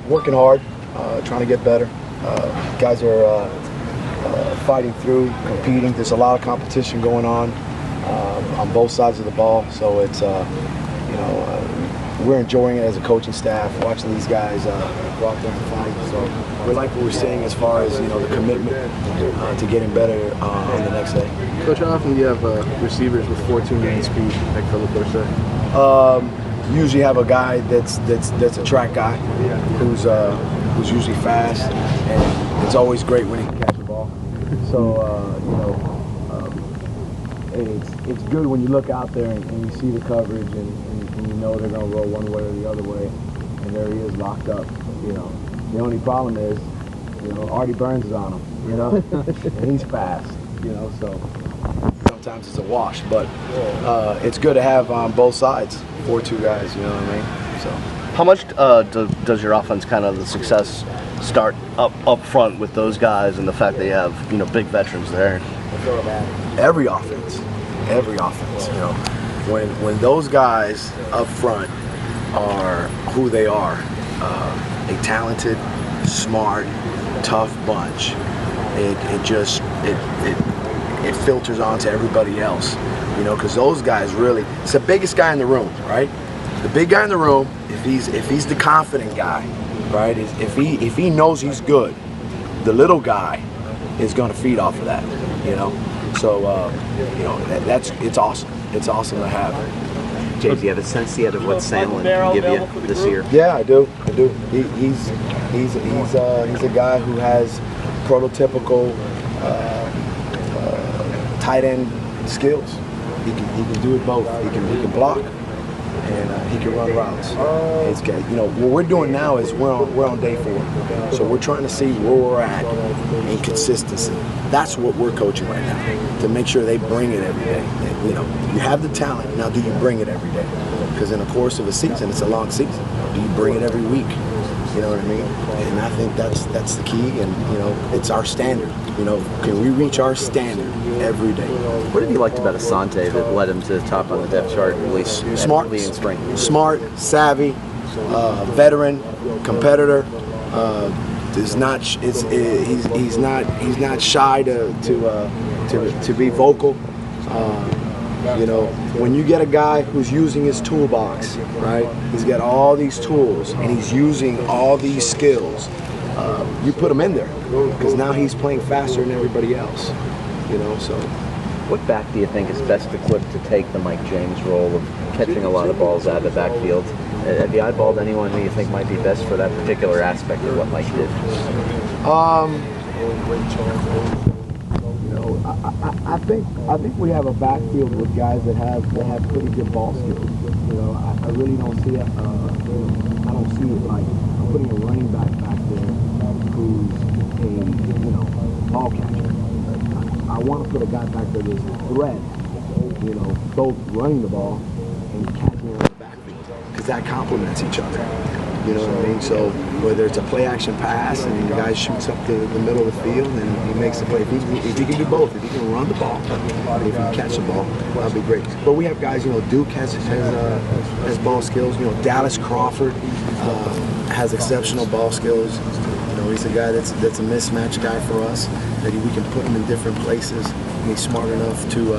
Working hard, trying to get better. Guys are fighting through, competing. There's a lot of competition going on both sides of the ball. So it's, we're enjoying it as a coaching staff, watching these guys go out there and fight. So we like what we're seeing as far as the commitment to getting better on the next day. Coach, how often do you have receivers with 14-man speed, like Philip said? Usually have a guy that's a track guy who's usually fast, and it's always great when he can catch the ball. So it's good when you look out there and you see the coverage and you know they're going to roll one way or the other way, and there he is locked up. The only problem is Artie Burns is on him, and he's fast, so sometimes it's a wash, but it's good to have on both sides 4-2 guys, you know what I mean? So how much does your offense the success start up front with those guys and the fact that you have big veterans there? Every offense, when those guys up front are who they are, a talented, smart, tough bunch, it filters onto everybody else, because those guys really, it's the biggest guy in the room, right? The big guy in the room, if he's the confident guy, right? If he knows he's good, the little guy is going to feed off of that, So it's awesome. It's awesome to have. James, do you have a sense yet of what Sandlin can give you this year? Yeah, I do. He's a guy who has prototypical tight end skills. He can do it both. He can block, and he can run routes. It's good. What we're doing now is we're on day 4, so we're trying to see where we're at in consistency. That's what we're coaching right now, to make sure they bring it every day. You have the talent. Now, do you bring it every day? Because in the course of a season, it's a long season. Do you bring it every week? You know what I mean? And I think that's the key, and it's our standard. Can we reach our standard every day? What have you liked about Asante that led him to the top on the depth chart, at least early in spring? Smart, savvy, veteran, competitor. He's not shy to be vocal. When you get a guy who's using his toolbox, right? He's got all these tools and he's using all these skills. You put him in there because now he's playing faster than everybody else. So. What back do you think is best equipped to take the Mike James role of catching a lot of balls out of the backfield? Have you eyeballed anyone who you think might be best for that particular aspect of what Mike did? I think we have a backfield with guys that have pretty good ball skills. I really don't see it. I don't see it like putting a running back there who's a ball catcher. I want to put a guy back there that's a threat, both running the ball and catching it on the backfield, because that complements each other. You know what I mean? So whether it's a play action pass and the guy shoots up the middle of the field and he makes the play, if he can do both, if he can run the ball, if he can catch the ball, that'd be great. But we have guys, Duke has ball skills. Dallas Crawford has exceptional ball skills. He's a guy that's a mismatch guy for us. That we can put him in different places. And he's smart enough to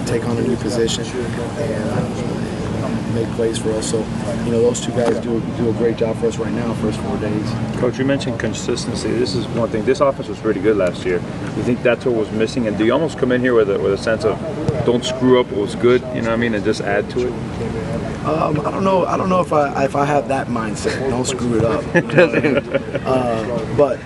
take on a new position and make plays for us. So, those two guys do a great job for us right now, first 4 days. Coach, you mentioned consistency. This is one thing. This offense was pretty good last year. You think that's what was missing? And do you almost come in here with a sense of don't screw up what was good, and just add to it? I don't know if I have that mindset. Don't screw it up. But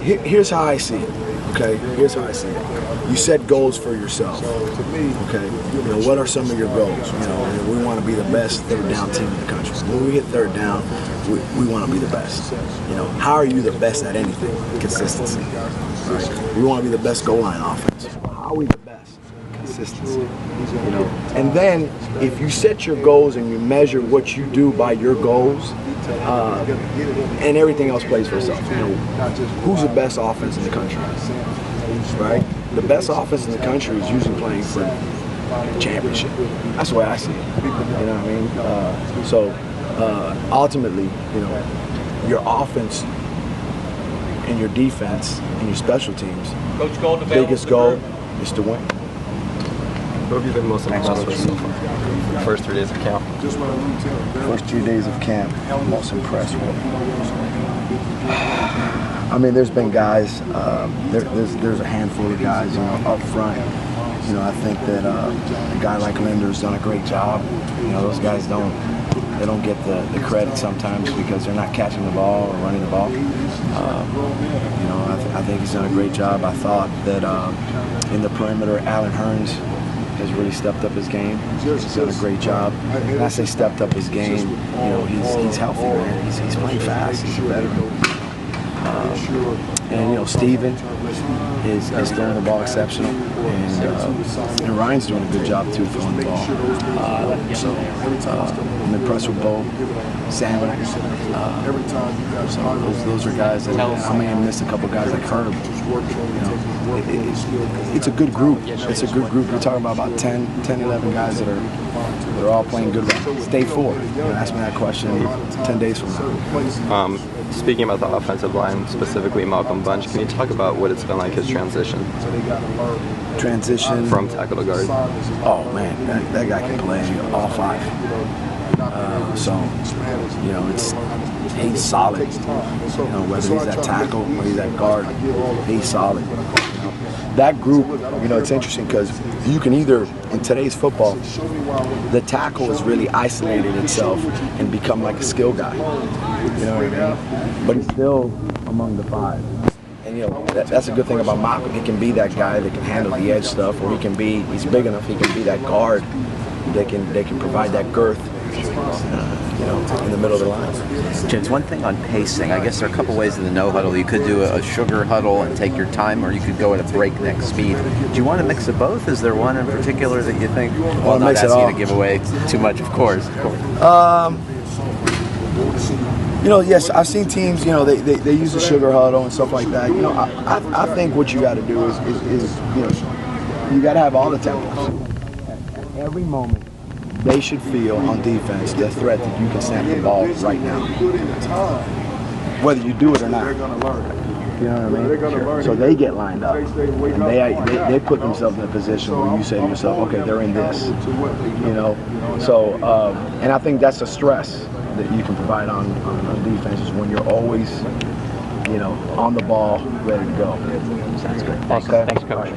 here's how I see it. Okay, here's how I see it. You set goals for yourself. Okay, what are some of your goals? We want to be the best third down team in the country. When we hit third down, we want to be the best. How are you the best at anything? Consistency. Right? We want to be the best goal line offense. How are we the best? Consistency. And then if you set your goals and you measure what you do by your goals, and everything else plays for itself. Who's the best offense in the country? Right? The best offense in the country is usually playing for championship. That's the way I see it. You know what I mean? So ultimately, you know, your offense and your defense and your special teams, biggest goal is to win. What have you been most impressed with so far? The first 3 days of camp. First 3 days of camp, most impressed with. I mean, there's been guys. There's a handful of guys, you know, up front. You know, I think that a guy like Linder's done a great job. You know, those guys don't get the credit sometimes because they're not catching the ball or running the ball. You know, I think he's done a great job. I thought that in the perimeter, Allen Hearns has really stepped up his game. He's done a great job. And I say stepped up his game, you know, he's healthy, man. He's playing fast. He's a veteran. And you know, Steven is throwing the ball exceptional, and Ryan's doing a good job too throwing the ball. So I'm impressed with Bo, Samuel. So those are guys that I may have missed a couple guys like Herb. You know, it's a good group. It's a good group. You're talking about 10, 11 guys that are all playing good round. Stay 4. You know, ask me that question 10 days from now. Speaking about the offensive line, specifically Malcolm Bunch, can you talk about what it's been like, his transition? Transition from tackle to guard. Oh man, that guy can play all 5. So you know, he's solid. You know, whether he's at tackle or he's at guard, he's solid. You know, that group, you know, it's interesting because you can either, in today's football, the tackle has really isolated itself and become like a skill guy. You know what I mean? But he's still among the 5. And you know, that's a good thing about Malcolm. He can be that guy that can handle the edge stuff, or he's big enough, he can be that guard. They can provide that girth, you know, in the middle of the line. James, one thing on pacing, I guess there are a couple ways in the no huddle. You could do a sugar huddle and take your time, or you could go at a breakneck speed. Do you want to mix of both? Is there one in particular that you think? Well, not asking you to give away too much, of course. You know, yes, I've seen teams, you know, they use the sugar huddle and stuff like that. You know, I think what you got to do is you know, you got to have all the tempos. At every moment, they should feel on defense the threat that you can snap the ball right now. Whether you do it or not. You know what I mean? Sure. So they get lined up, and they put themselves in a position where you say to yourself, okay, they're in this. You know, so and I think that's a stress that you can provide on defense is when you're always, you know, on the ball, ready to go. Sounds good. Okay. Thanks, Coach.